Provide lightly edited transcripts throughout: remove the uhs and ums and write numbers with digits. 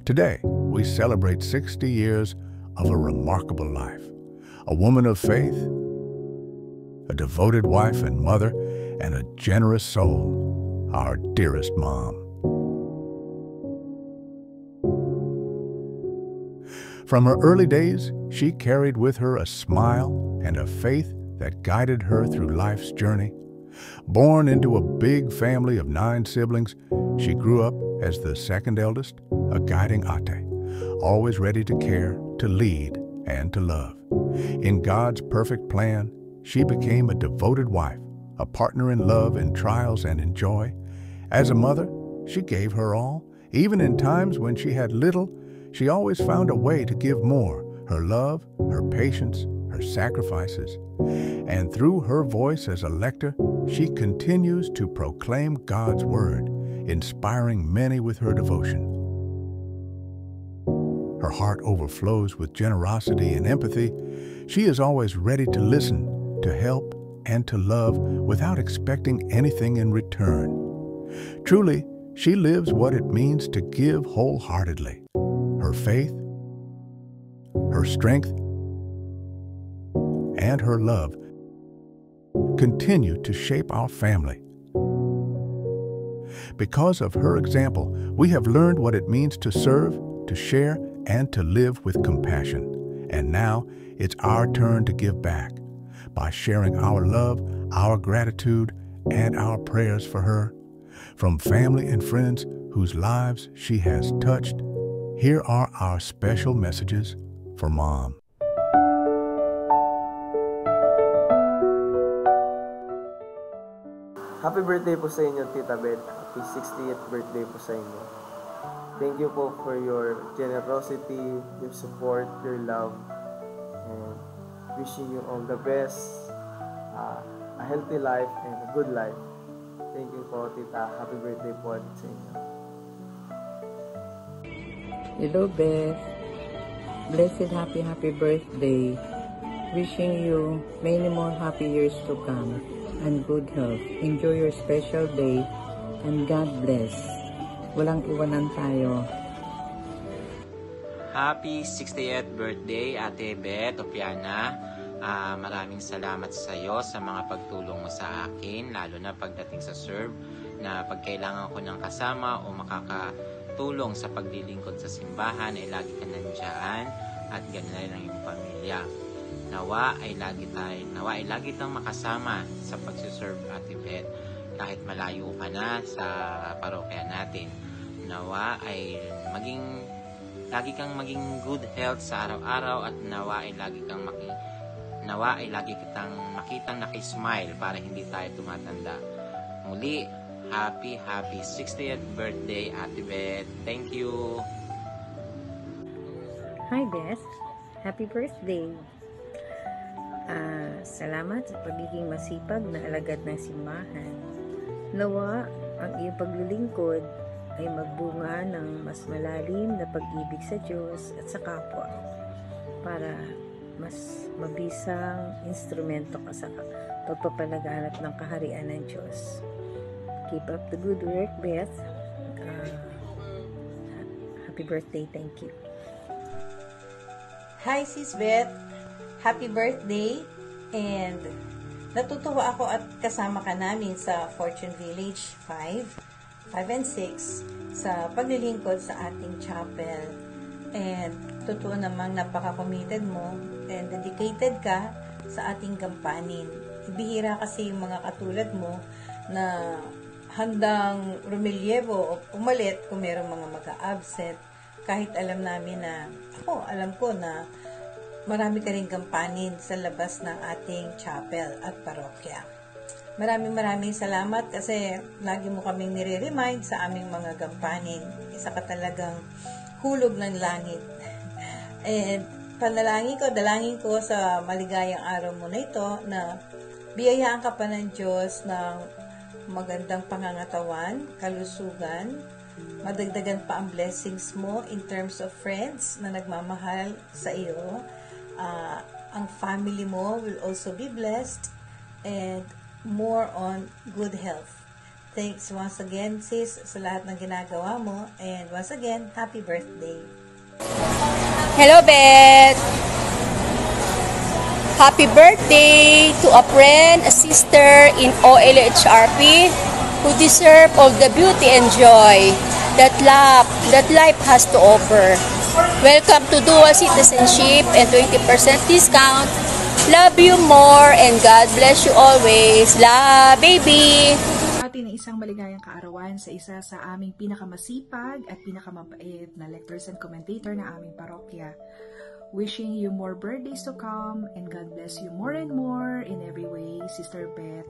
Today, we celebrate 60 years of a remarkable life. A woman of faith, a devoted wife and mother, and a generous soul, our dearest mom. From her early days, she carried with her a smile and a faith that guided her through life's journey. Born into a big family of 9 siblings, she grew up as the second eldest, a guiding ate, always ready to care, to lead, and to love. In God's perfect plan, she became a devoted wife, a partner in love in trials and in joy. As a mother, she gave her all. Even in times when she had little, she always found a way to give more, her love, her patience, her sacrifices. And through her voice as a lector, she continues to proclaim God's word, inspiring many with her devotion. Her heart overflows with generosity and empathy. She is always ready to listen, to help, and to love without expecting anything in return. Truly, she lives what it means to give wholeheartedly. Her faith, her strength, and her love continue to shape our family. Because of her example, we have learned what it means to serve, to share, and to live with compassion. And now it's our turn to give back by sharing our love, our gratitude, and our prayers for her. From family and friends whose lives she has touched, here are our special messages for Mom. Happy birthday po sa inyo, Tita Beth. Happy 60th birthday po sa inyo. Thank you po for your generosity, your support, your love, and wishing you all the best, a healthy life and a good life. Thank you po, Tita. Happy birthday po sa inyo. Hello, Beth. Blessed happy birthday. Wishing you many more happy years to come and good health. Enjoy your special day and God bless. Walang iwanan tayo. Happy 60th birthday, Ate Beth Opiana. Maraming salamat sa iyo sa mga pagtulong mo sa akin, lalo na pagdating sa serve, na pag kailangan ko ng kasama o makakatulong sa paglilingkod sa simbahan, ay lagi ka nandiyan at ganun rin ang iyong pamilya. Nawa ay lagi tang makasama sa pagsiserve, Ate Beth, kahit malayo ka na sa parokya natin. Nawa ay lagi kang maging good health sa araw-araw, at nawa ay lagi kitang makitang nakismile para hindi tayo tumatanda. Muli, happy 60th birthday, Ate Beth. Thank you. Hi, Beth. Happy birthday. Salamat sa pagiging masipag na alagad ng simbahan. Nawa ang iyong paglilingkod ay magbunga ng mas malalim na pag-ibig sa Diyos at sa kapwa, para mas mabisang instrumento ka sa pagpapalaganap ng kaharian ng Diyos. Keep up the good work, Beth. Happy birthday. Thank you. Hi, Sis Beth. Happy birthday. And natutuwa ako at kasama ka namin sa Fortune Village 5 and 6 sa paglilingkod sa ating chapel. And totoo namang napaka-committed mo and dedicated ka sa ating gampanin. Bihira kasi yung mga katulad mo na handang rumilyevo o pumalit kung merong mga mag-a-absent, kahit alam ko na marami ka rin gampanin sa labas ng ating chapel at parokya. Maraming salamat kasi lagi mo kaming nire-remind sa aming mga gampanin. Isa ka talagang hulog ng langit. And dalangin ko sa maligayang araw mo na ito na biyayaan ka pa ng Diyos ng magandang pangangatawan, kalusugan, madagdagan pa ang blessings mo in terms of friends na nagmamahal sa iyo. Ang family mo will also be blessed, and more on good health. Thanks once again, sis, sa lahat ng ginagawa mo. And once again, happy birthday. Hello, Beth! Happy birthday to a friend, a sister in OLHRP who deserve all the beauty and joy that life has to offer. Welcome to dual citizenship and 20% discount. Love you more and God bless you always. Love, baby! Atin ng isang maligayang kaarawan sa isa sa aming pinakamasipag at pinakamabait na lectors and commentator na aming parokya. Wishing you more birthdays to come and God bless you more and more in every way, Sister Beth.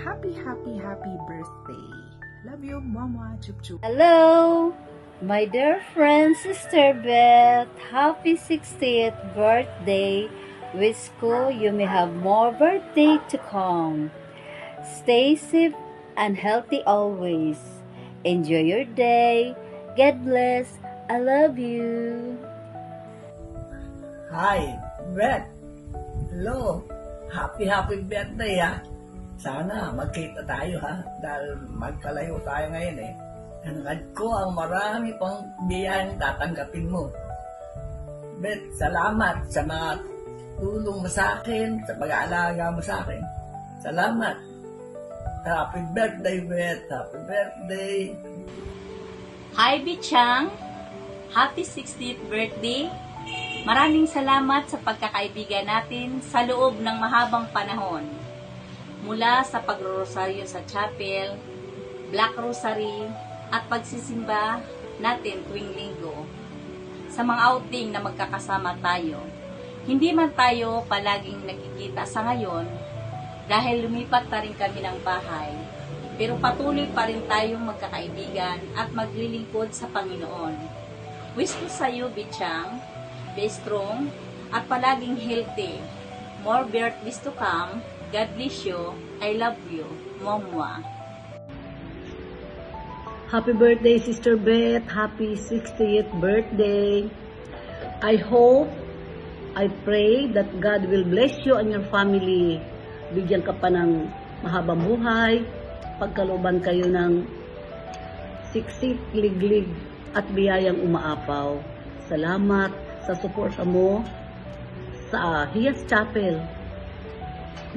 Happy, happy, happy birthday. Love you, Mama. Chup chup. Hello, my dear friend, Sister Beth. Happy 60th birthday. Wish ko you may have more birthday to come. Stay safe and healthy always. Enjoy your day. God bless. I love you. Hi, Beth. Hello. Happy birthday ha. Sana magkita tayo ha. Dahil magkalayo tayo ngayon eh. Hangad ko ang marami pang biyayang tatanggapin mo. Beth, salamat sa mga tulong mo sa akin, sa pag-aalaga mo sa akin. Salamat. Happy birthday, Beth. Happy birthday. Hi, Bichang. Happy 60th birthday. Maraming salamat sa pagkakaibigan natin sa loob ng mahabang panahon. Mula sa pagrorosaryo sa chapel, Black Rosary, at pagsisimba natin tuwing linggo. Sa mga outing na magkakasama tayo. Hindi man tayo palaging nagkikita sa ngayon dahil lumipat na rin kami ng bahay. Pero patuloy pa rin tayong magkakaibigan at maglilingkod sa Panginoon. Wish ko sa iyo, Bichang, be strong at palaging healthy. More birthdays to come. God bless you. I love you. Momwa. Happy birthday, Sister Beth. Happy 60th birthday. I hope, I pray that God will bless you and your family. Bigyan ka pa ng mahabang buhay. Pagkalooban kayo ng siksik, liglig at biyayang umaapaw. Salamat sa suporta mo sa Hiyas Chapel.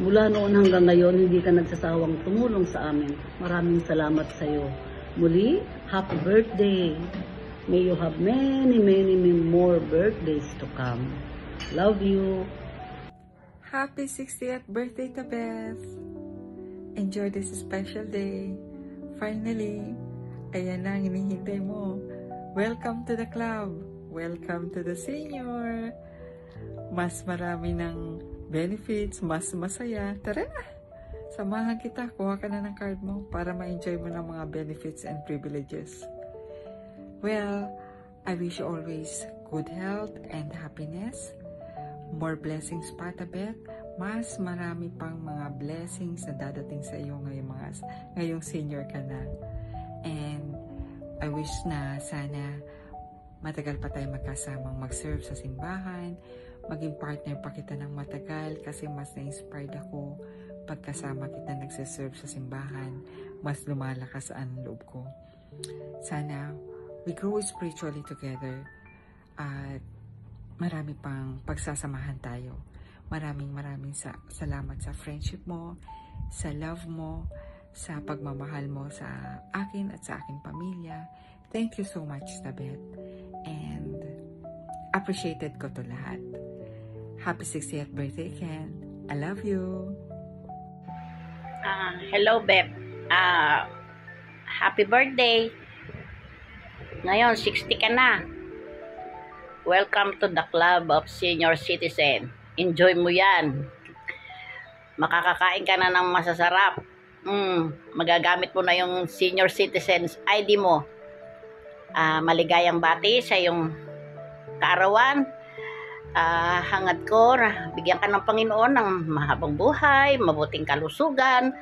Mula noon hanggang ngayon, hindi ka nagsasawang tumulong sa amin. Maraming salamat sa iyo. Muli, happy birthday. May you have many more birthdays to come. Love you. Happy 60th birthday to Beth. Enjoy this special day. Finally, ayan na ang hinihintay mo. Welcome to the club. Welcome to the senior. Mas marami ng benefits, mas masaya. Tara na! Samahan kita, kuha ka na ng card mo para ma-enjoy mo ng mga benefits and privileges. Well, I wish you always good health and happiness. More blessings pa, Beth. Mas marami pang mga blessings na dadating sa iyo ngayong senior ka na. And I wish na sana matagal pa tayo magkasamang mag-serve sa simbahan, maging partner pa kita ng matagal kasi mas na-inspired ako pagkasama kita nagsiserve sa simbahan, mas lumalakas ang loob ko. Sana we grow spiritually together at marami pang pagsasamahan tayo. Maraming salamat sa friendship mo, sa love mo, sa pagmamahal mo sa akin at sa aking pamilya. Thank you so much, Tabet. And appreciated ko to lahat. Happy 60th birthday again. I love you. Hello, Beb. Happy birthday. Ngayon, 60 ka na. Welcome to the Club of Senior Citizen. Enjoy mo yan. Makakakain ka na ng masasarap. Magagamit mo na yung Senior Citizens ID mo. Maligayang bati sa iyong kaarawan. Hangad ko, bigyan ka ng Panginoon ng mahabang buhay, mabuting kalusugan,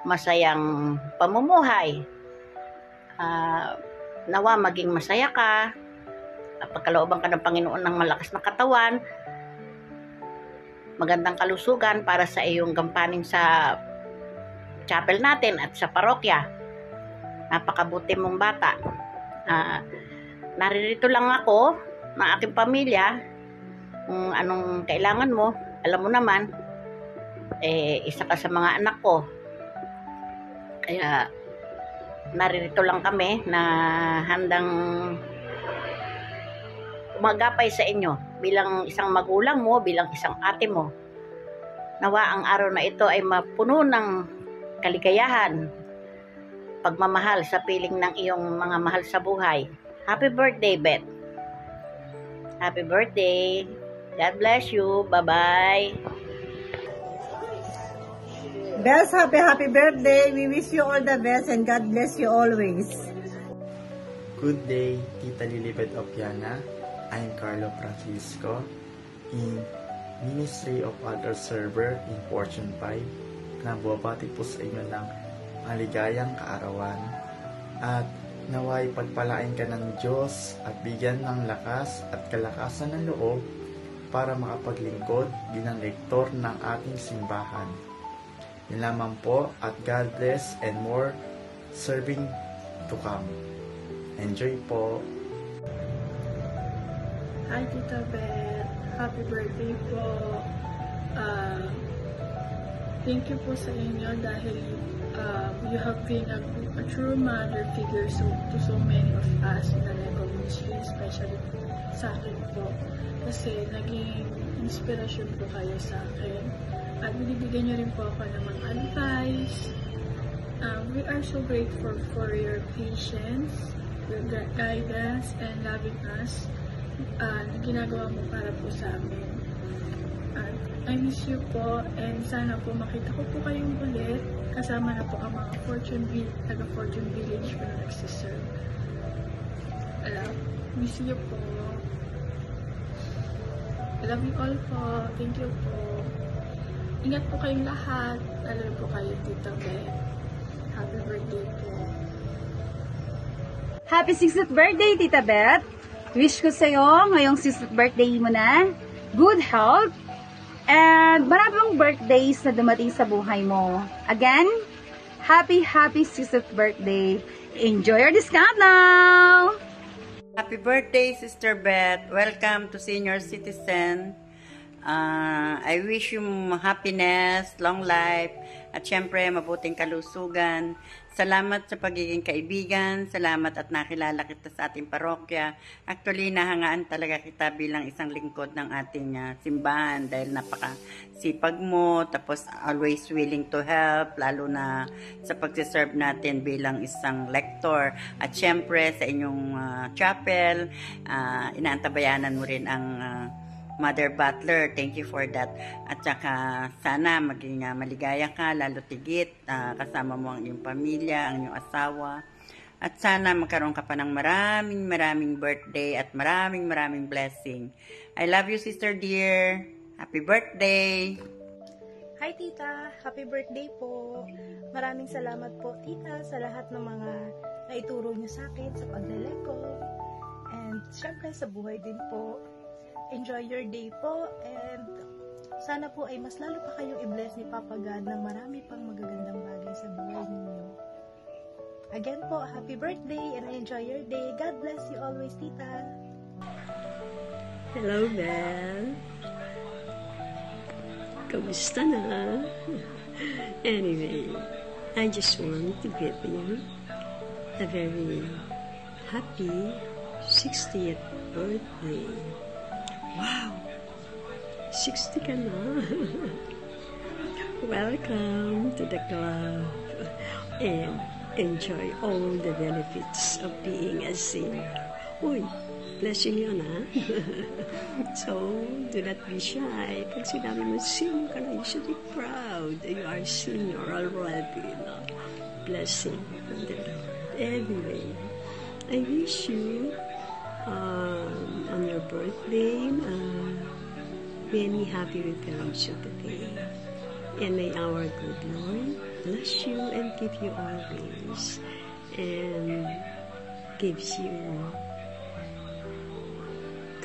masayang pamumuhay. Nawa maging masaya ka, pagkalooban ka ng Panginoon ng malakas na katawan, magandang kalusugan para sa iyong gampanin sa chapel natin at sa parokya. Napakabuti mong bata. Naririto lang ako ng aking pamilya. Kung anong kailangan mo, alam mo naman, isa ka sa mga anak ko. Kaya naririto lang kami na handang umagapay sa inyo bilang isang magulang mo, bilang isang ate mo. Nawa ang araw na ito ay mapuno ng kaligayahan, pagmamahal sa piling ng iyong mga mahal sa buhay. Happy birthday, Beth. Happy birthday. God bless you. Bye-bye. Beth, happy birthday. We wish you all the best and God bless you always. Good day, Tita Lilibet Opiana. I'm Carlo Francisco in Ministry of Other Server in Fortune 5. Nababati po sa inyo ng maligayang kaarawan at naway pagpalain ka ng Diyos at bigyan ng lakas at kalakasan ng loob para makapaglingkod bilang rektor ng ating simbahan. Yun lamang po at God bless and more serving to come. Enjoy po! Hi Tita Beth! Happy birthday po! Thank you po sa inyo dahil you have been a true mother figure to so many of us in the Lego Ministry, especially sa akin po. Kasi naging inspirasyon po kayo sa akin. At binibigyan niyo rin po ako ng mga advice. We are so grateful for your patience, your guidance, and loving us. Ginagawa mo para po sa amin. I miss you po, and sana po makita ko po kayong ulit. Kasama na po ang mga taga-Fortune Village po na nagsiserve. Miss you po. I love you all po. Thank you po. Ingat po kayong lahat. Lalo po kayo, Tita Beth. Happy birthday po. Happy 60th birthday, Tita Beth. Wish ko sa'yo ngayong 60th birthday mo na good health and maraming birthdays na dumating sa buhay mo. Again, happy 60th birthday. Enjoy your discount now! Happy birthday, Sister Beth. Welcome to Senior Citizen. I wish you happiness, long life, at syempre mabuting kalusugan. Salamat sa pagiging kaibigan. Salamat at nakilala kita sa ating parokya. Actually, nahangaan talaga kita bilang isang lingkod ng ating simbahan dahil napakasipag mo, tapos always willing to help, lalo na sa pagsiserve natin bilang isang lector. At syempre sa inyong chapel, inaantabayanan mo rin ang Mother Butler. Thank you for that. At saka sana maging maligaya ka, lalo tigit, kasama mo ang iyong pamilya, ang iyong asawa. At sana magkaroon ka pa ng maraming birthday at maraming blessing. I love you, sister dear. Happy birthday! Hi tita, happy birthday po. Maraming salamat po tita sa lahat ng mga naituro niyo sa akin sa pagleleko. And syempre sa buhay din po. Enjoy your day po, and sana po ay mas lalo pa kayong i-bless ni Papa God ng marami pang magagandang bagay sa buhay ninyo. Again po, happy birthday and enjoy your day. God bless you always, Tita. Hello, Belle. Kamusta na? Anyway, I just want to give you a very happy 60th birthday. Wow! 60 ka na. Welcome to the club. And enjoy all the benefits of being a senior. Uy, blessing yun, ha? So, do not be shy. Pag sinabi mo, senior ka na, you should be proud. You are senior already, no? Blessing from the Lord. Anyway, I wish you on your birthday, many happy returns of the day. And may our good Lord bless you and keep you always, and gives you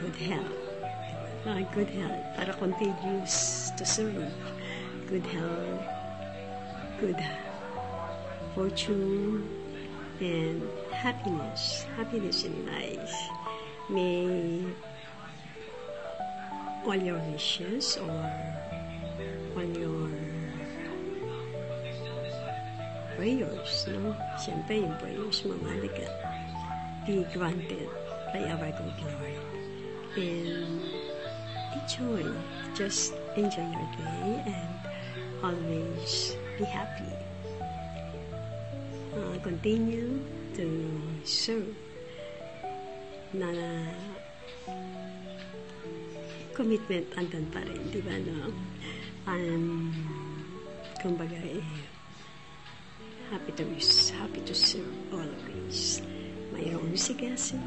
good health. Good health para continuous to serve. Good health, good fortune, and happiness in life. May all your wishes or all your prayers, no? Siyempre, yung prayers mo, mahalaga, be granted by our good Lord. And just enjoy your day and always be happy. Continue to serve na commitment andun pa rin, di ba, no? Kumbaga, happy to serve always. Mayroong sigasig,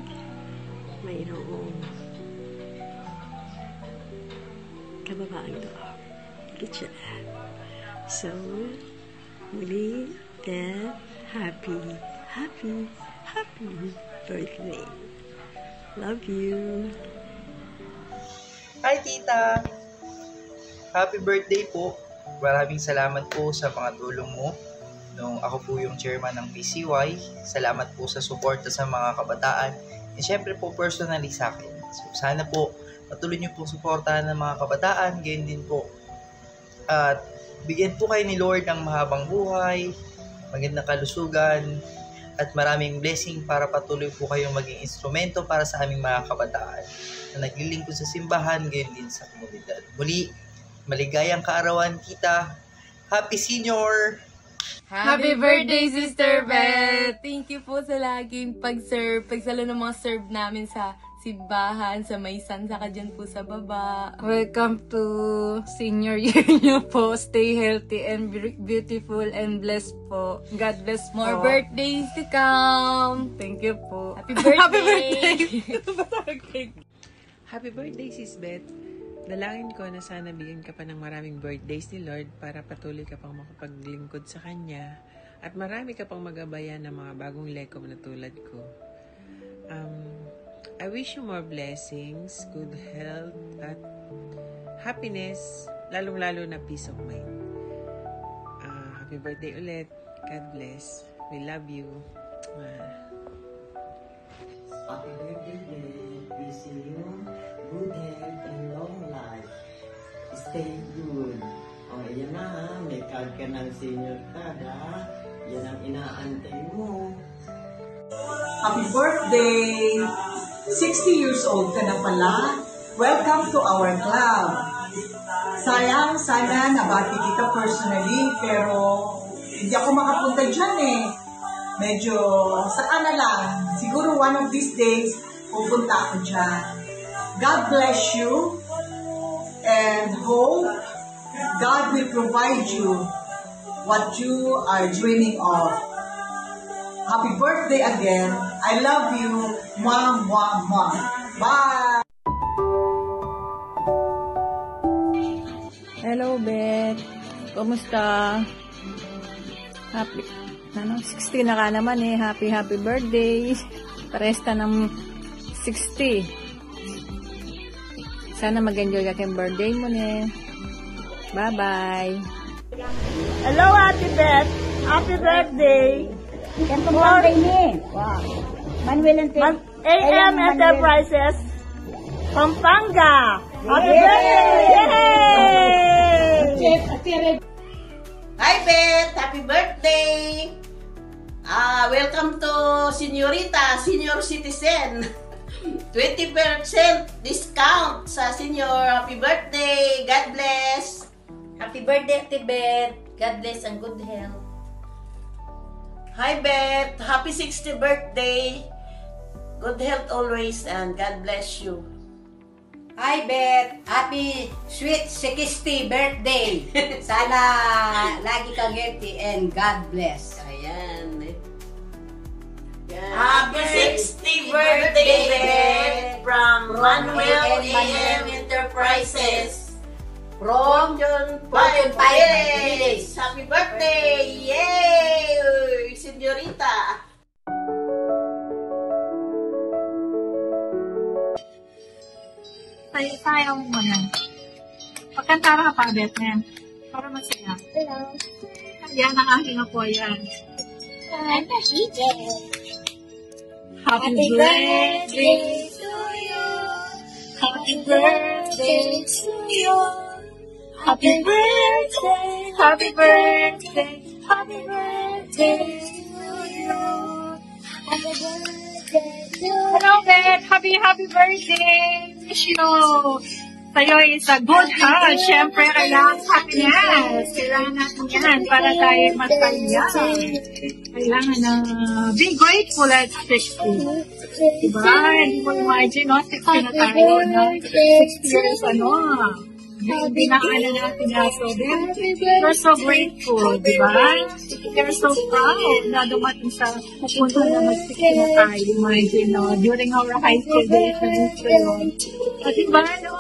mayroong kababaang loob. Higit siya. So, muli, Dad, happy birthday. Love you. Hi, Tita! Happy birthday po. Maraming salamat po sa mga tulong mo nung ako po yung chairman ng PCY. Salamat po sa suporta sa mga kabataan. And syempre po personally sa akin. So sana po patuloy niyo po suportahan ng mga kabataan. Ganyan din po. At bigyan po kayo ni Lord ng mahabang buhay, magandang kalusugan, at maraming blessing para patuloy po kayong maging instrumento para sa aming mga kabataan na naglilingkod sa simbahan, gayon din sa komunidad. Muli, maligayang kaarawan, Tita. Happy Senior! Happy birthday, Sister Beth! Thank you po sa laging pag-serve, pagsalo ng mga serve namin sa simbahan, sa Maysan, saka dyan po sa baba. Welcome to senior year niyo po. Stay healthy and beautiful and blessed po. God bless po. More birthdays to come. Thank you po. Happy birthday! Happy birthday! Happy birthday, Sis Beth. Dalangin ko na sana bigyan ka pa ng maraming birthdays ni Lord para patuloy ka pang makapaglingkod sa Kanya at marami ka pang mag-abayan ng mga bagong lekom na tulad ko. I wish you more blessings, good health, at happiness, lalong-lalo na peace of mind. Happy birthday ulit. God bless. We love you. Happy birthday, Dave. Wishing you good health and long life. Stay good. Yan na ha. May card ka ng senior card ha. Yan ang inaantay mo. Happy birthday! 60 years old ka na pala. Welcome to our club. Sayang, sana nabati kita personally, pero hindi ako makapunta dyan eh. Medyo, saan na lang. Siguro one of these days, pupunta ako dyan. God bless you and hope God will provide you what you are dreaming of. Happy birthday again. I love you. Mwah, mwah, mwah. Bye! Hello, Beth. Kumusta? Happy, 60 na ka naman eh. Happy birthday. Paresta ng 60. Sana mag-enjoy ka kayong birthday mo eh. Bye-bye. Hello, Ate Beth. Happy birthday. Yan kong birthday ni. Wow. Manuel and AM Enterprises, Pampanga. Happy birthday! Yay! Hi, Beth! Happy birthday! Welcome to Senyorita, Senior Citizen. 20% discount sa senior. Happy birthday! God bless! Happy birthday, Ate Beth! God bless and good health. Hi, Beth! Happy 60th birthday! Good health always and God bless you. Hi, Beth! Happy sweet 60 birthday! Sana lagi kang healthy and God bless. Ayan. Happy 60th birthday, Beth! From Manuel AM Enterprises. From John 5 Village. Happy birthday! Yay! Senyorita! Tayo mo na. Pagkantara ka pa, Beth, na para masaya. Hello. Yan ang aking apo, yan. Hi, Happy birthday to you. Happy birthday to you. Happy birthday, happy birthday, happy birthday to you. Happy birthday to you. Hello, Beth. Happy birthday. Wish you sa'yo is a good health. Siyempre, kailangan happiness. Kailangan natin yan para tayo masaya. Kailangan na be grateful at 60. Diba? Hindi mo imagine, no? 60 na tayo, no? 60 years, hindi na natin na. So, we're so grateful, diba? We're so proud na dumating sa pupunta na mag-60 na tayo. Imagine, no? During our high school days, diba, no?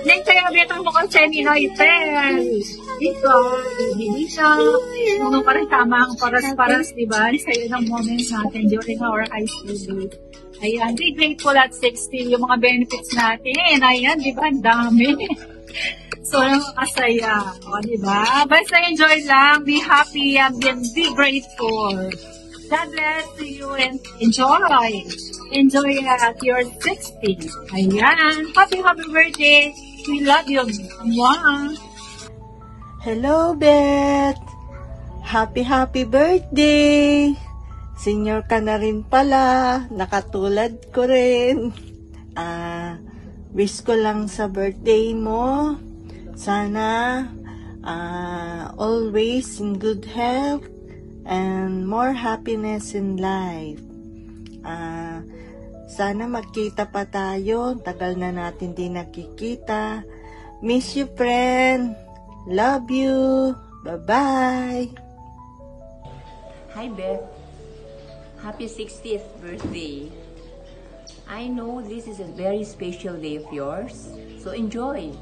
Neng saya betang mo kasi ni Noytel. Dito, hindi siya. Nung pa rin tama ang paras-paras, diba? Sa'yo ng moments natin during our high school days. Ayan, be grateful at 60. Yung mga benefits natin. Ayan, diba? Ang dami. So, nakakasaya. O, diba? Basta enjoy lang. Be happy and be grateful. God bless to you and enjoy. Enjoy at your 60. Ayan. Happy birthday. We love you. Mwah. Hello, Beth. Happy birthday. Senior ka na rin pala. Nakatulad ko rin. Wish ko lang sa birthday mo. Sana always in good health and more happiness in life. Sana magkita pa tayo. Tagal na natin din nakikita. Miss you, friend. Love you. Bye-bye. Hi, Beth. Happy 60th birthday. I know this is a very special day of yours. So enjoy.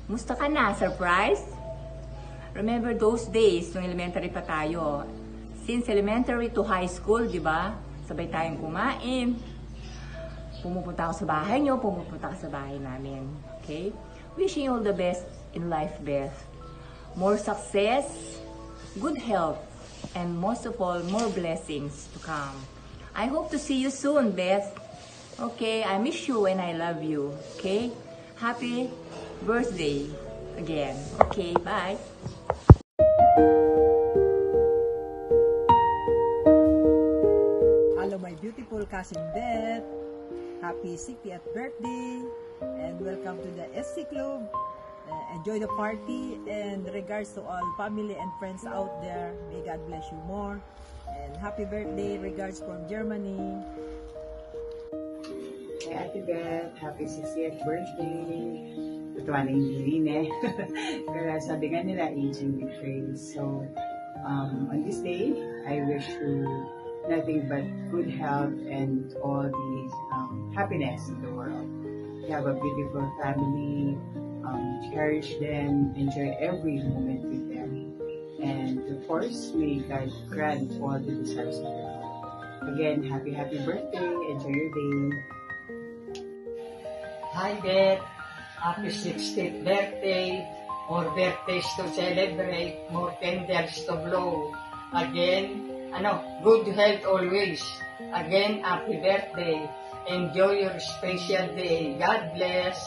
Musta ka na? Surprise? Remember those days nung elementary pa tayo. Since elementary to high school, di ba? Sabay tayong kumain. Pumupunta ako sa bahay nyo, pumupunta ka sa bahay namin. Okay? Wishing you all the best in life, Beth. More success, good health, and most of all, more blessings to come. I hope to see you soon, Beth. Okay? I miss you and I love you. Okay? Happy birthday again. Okay, bye. Hello, my beautiful cousin Beth. Happy 60th birthday and welcome to the SC Club. Enjoy the party and regards to all family and friends out there. May God bless you more. And happy birthday, regards from Germany. Hey, Ate Beth, happy 60th birthday. Ito na yung hirin eh. Pero sabi nga nila, aging with grace. So, on this day, I wish you nothing but good health and all the happiness in the world. You have a beautiful family, cherish them, enjoy every moment with them. And of course, may God grant all the desires of your heart. Again, happy birthday, enjoy your day. Hi, Beth. Happy 60th birthday. More birthdays to celebrate, more candles to blow. Again, good health always. Again, happy birthday. Enjoy your special day. God bless.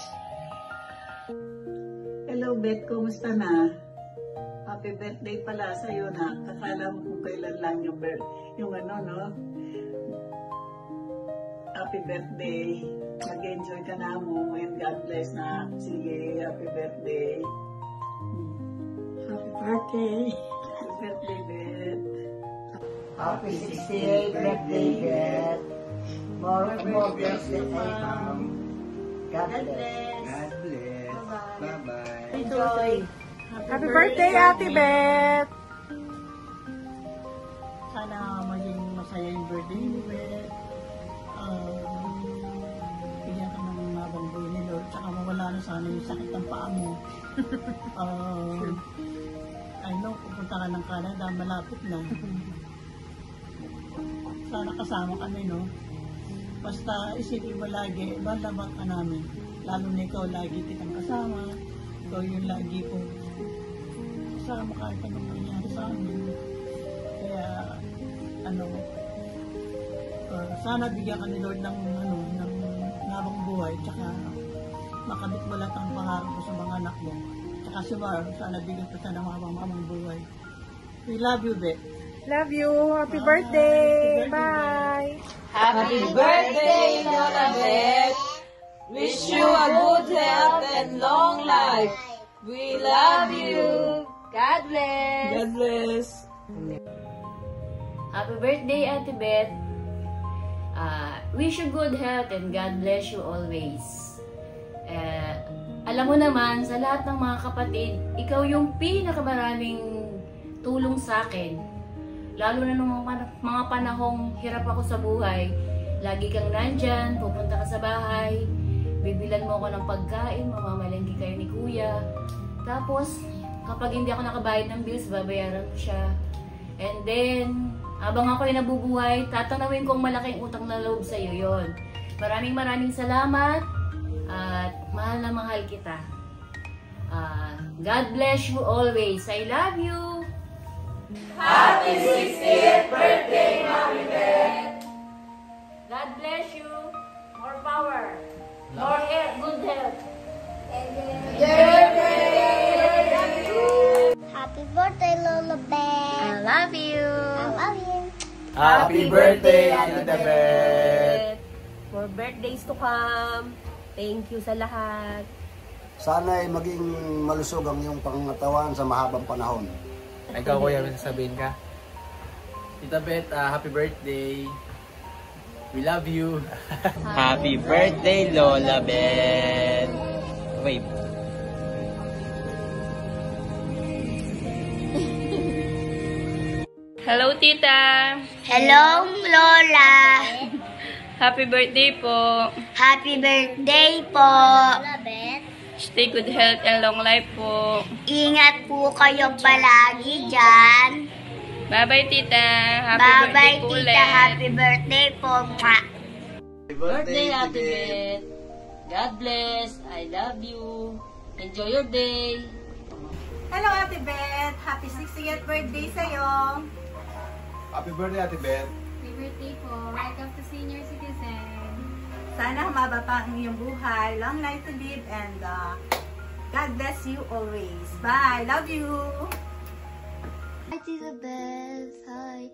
Hello, Beth. Kumusta na? Happy birthday pala sa'yo na. Akala mo kung kailan lang yung happy birthday. Mag-enjoy ka na mo. And God bless na. Sige, happy birthday. Happy birthday. Happy birthday, Beth. Happy 60th birthday, Beth. More blessings I come. God bless. God bless. Bye-bye. Enjoy. Happy birthday, Ate Beth. Sana maging masaya yung birthday ni Beth. Bigyan ka ng mabang buhay ni Lord. Tsaka mawala na sana yung sakit ng paa mo. I know, pupunta ka ng Canada. Malapit na. Sana kasama kami, no? Basta isipin mo lagi, balabang ka namin. Lalo na ikaw, lagi kitang kasama. Ikaw yung lagi po kasama kahit anong nangyari sa amin. Kaya, Sana bigyan ka ni Lord ng habang buhay, tsaka makabit mo lahat ang pangarap mo sa mga anak mo. Tsaka si Mar, sana bigyan ka siya ng habang buhay. We love you, Beth. Love you. Happy birthday. Bye. Happy birthday, Lola Beth. Wish you a good health and long life. We love you. God bless. God bless. Happy birthday, Ate Beth. Wish you good health and God bless you always. Alam mo naman, sa lahat ng mga kapatid, ikaw yung pinakamaraming tulong sa akin. Lalo na nung mga panahong hirap ako sa buhay. Lagi kang nandyan, pupunta ka sa bahay, bibilan mo ako ng pagkain, mamamalengke kayo ni Kuya. Tapos, kapag hindi ako nakabayad ng bills, babayaran ko siya. And then, habang ako'y nabubuhay, tatanawin kong malaking utang na loob sa iyo yon. Maraming salamat at mahal na mahal kita. God bless you always. I love you. Happy 60th birthday, Mommy Beth. God bless you. More power. More health. Good health. Happy birthday, Lola Beth. I love you. I love you. Happy birthday, Tita Beth. More birthdays to come. Thank you sa lahat. Sana ay maging malusog ang iyong pangangatawan sa mahabang panahon. Ikaw, Kuya, may sasabihin ka? Tita Beth, happy birthday. We love you. Happy birthday, Lola Beth. Wait. Hello, Tita. Hello, Lola. Happy birthday po. Happy birthday po. Lola Beth. Stay good health and long life po. Ingat po kayo palagi dyan. Bye-bye, Tita. Happy Bye-bye, birthday po Tita. ulit. Happy birthday po. Mwah. Happy birthday, Ate Beth. God bless. I love you. Enjoy your day. Hello, Ate Beth. Happy 60th birthday sa'yo. Happy birthday, Ate Beth. Happy birthday po. Welcome to Senior Citizen. Sana humaba pa ang iyong buhay. Long life to live and God bless you always. Bye. Love you. Hi, Tita Beth. Hi.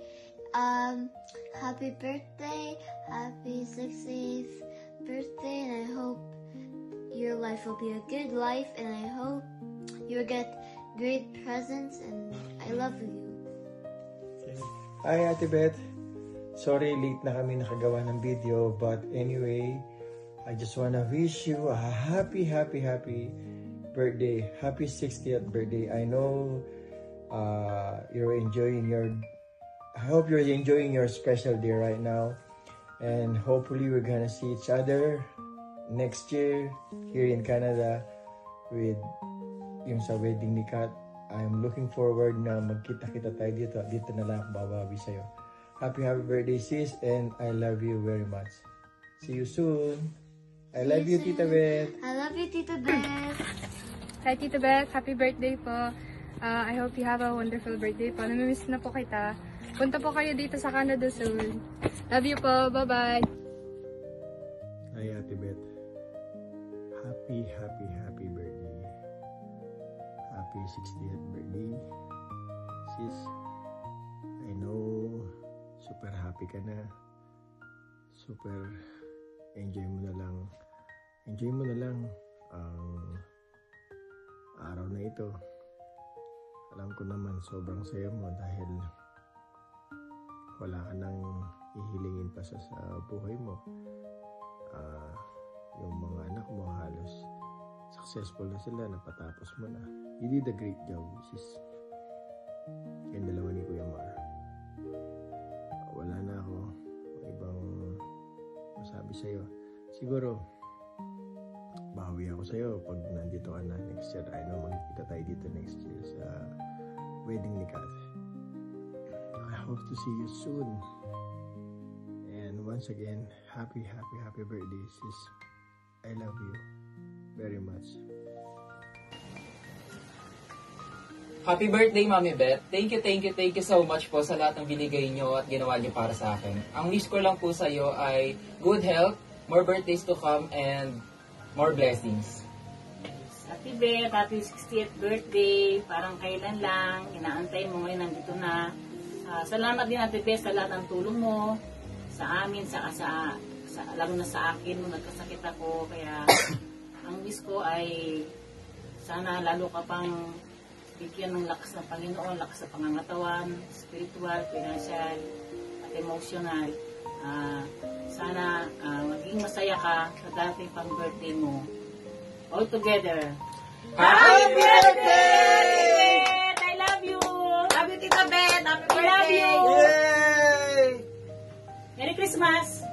Happy birthday. Happy 60th birthday. And I hope your life will be a good life. And I hope you'll get great presents. And I love you. Hi, Ate Beth. Sorry, late na kami nakagawa ng video. But anyway, I just wanna wish you a happy birthday. Happy 60th birthday. I know you're enjoying I hope you're enjoying your special day right now. And hopefully we're gonna see each other next year here in Canada with yung sa wedding ni Kat. I'm looking forward na magkita-kita tayo dito. Dito na lang ako babawi sa'yo. Happy birthday, sis, and I love you very much. See you soon. I love you, Tita Beth. I love you, Tita Beth. Hi, Tita Beth. Happy birthday po. I hope you have a wonderful birthday po. Namimiss na po kita. Punta po kayo dito sa Canada soon. Love you po. Bye-bye. Hi, Ate Beth. Happy birthday. Happy 60th birthday. Sis, I know super happy ka na. Super enjoy mo na lang ang araw na ito. Alam ko naman sobrang saya mo dahil wala ka nang ihilingin pa sa buhay mo. Yung mga anak mo halos successful na sila, napatapos mo na. You did a great job, sis. Yung dalawa ni Kuya Mar. Wala na ako ibang masabi sa'yo. Siguro bawi ako sa'yo pag nandito ka na next year. I know magkita tayo dito next year sa wedding ni Kat. I hope to see you soon. And once again, happy birthday, sis. I love you very much. Happy birthday, Mami Beth. Thank you so much po sa lahat ng binigay nyo at ginawa nyo para sa akin. Ang wish ko lang po sa iyo ay good health, more birthdays to come, and more blessings. Happy Beth, happy 60th birthday. Parang kailan lang, inaantay mo ngayon, nandito na. Salamat din Ate Beth sa lahat ng tulong mo sa amin, lalo na sa akin nung nagkasakit ako. Kaya ang wish ko ay sana lalo ka pang bigyan ng lakas ng Panginoon, lakas sa pangangatawan, spiritual, financial, at emotional. Sana maging masaya ka sa dating pang birthday mo. All together. Happy birthday! I love you! Love you, Tita Beth! Happy birthday! I love you! Yay! Merry Christmas!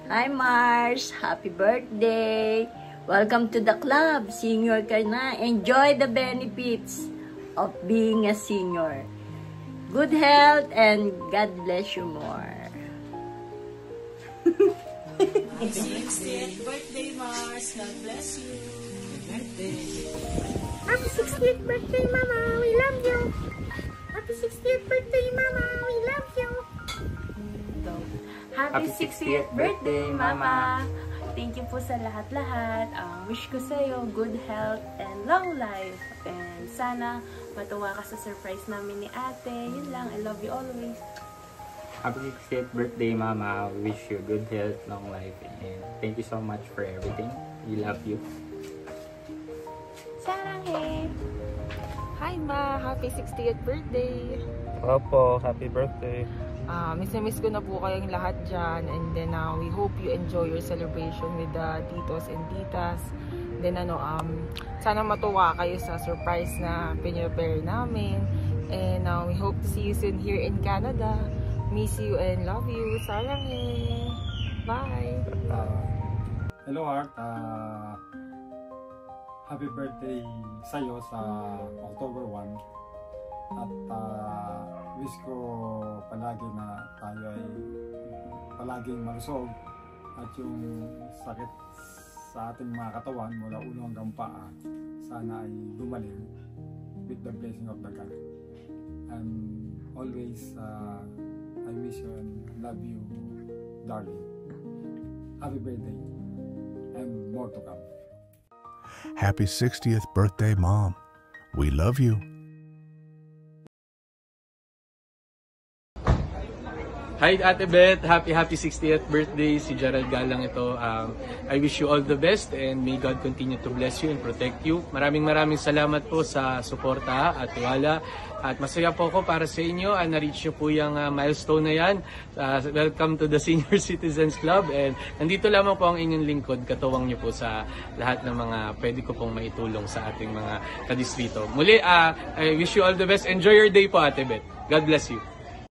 Hi Mars! Happy birthday! Welcome to the club! Senior ka na. Enjoy the benefits of being a senior. Good health and God bless you more. Happy 60th birthday, Mars! God bless you! Happy birthday! Happy 60th birthday, Mama! We love you! Happy 60th birthday, Mama! We love you! Happy 60th birthday, Mama! Thank you po sa lahat-lahat. Wish ko sa iyo good health and long life. And sana matuwa ka sa surprise namin ni ate. Yun lang. I love you always. Happy 60th birthday, Mama. Wish you good health, long life. And thank you so much for everything. We love you. Saranghe! Hi, Ma! Happy 60th birthday! Opo, happy birthday. Miss ko na po kayong lahat dyan, and then we hope you enjoy your celebration with the titos and titas. Then sana matuwa kayo sa surprise na pinrepare namin, and we hope to see you soon here in Canada. Miss you and love you. Sarang bye! Hello Art, happy birthday sa'yo sa October 1. At wish ko palagi na tayo ay palaging malusog at yung sakit sa ating mga katawan mula ulo hanggang paa sana ay gumaling with the blessing of the God. And always I miss you and love you, darling. Happy birthday and more to come. Happy 60th birthday, Mom. We love you. Hi Ate Beth, happy 60th birthday. Si Gerald Galang ito. I wish you all the best and may God continue to bless you and protect you. Maraming salamat po sa suporta at tiwala. At masaya po ako para sa inyo. Na-reach nyo po yung milestone na yan. Welcome to the Senior Citizens Club. And nandito lamang po ang inyong lingkod. Katuwang nyo po sa lahat ng mga pwede ko pong maitulong sa ating mga kadistrito. Muli, I wish you all the best. Enjoy your day po Ate Beth. God bless you.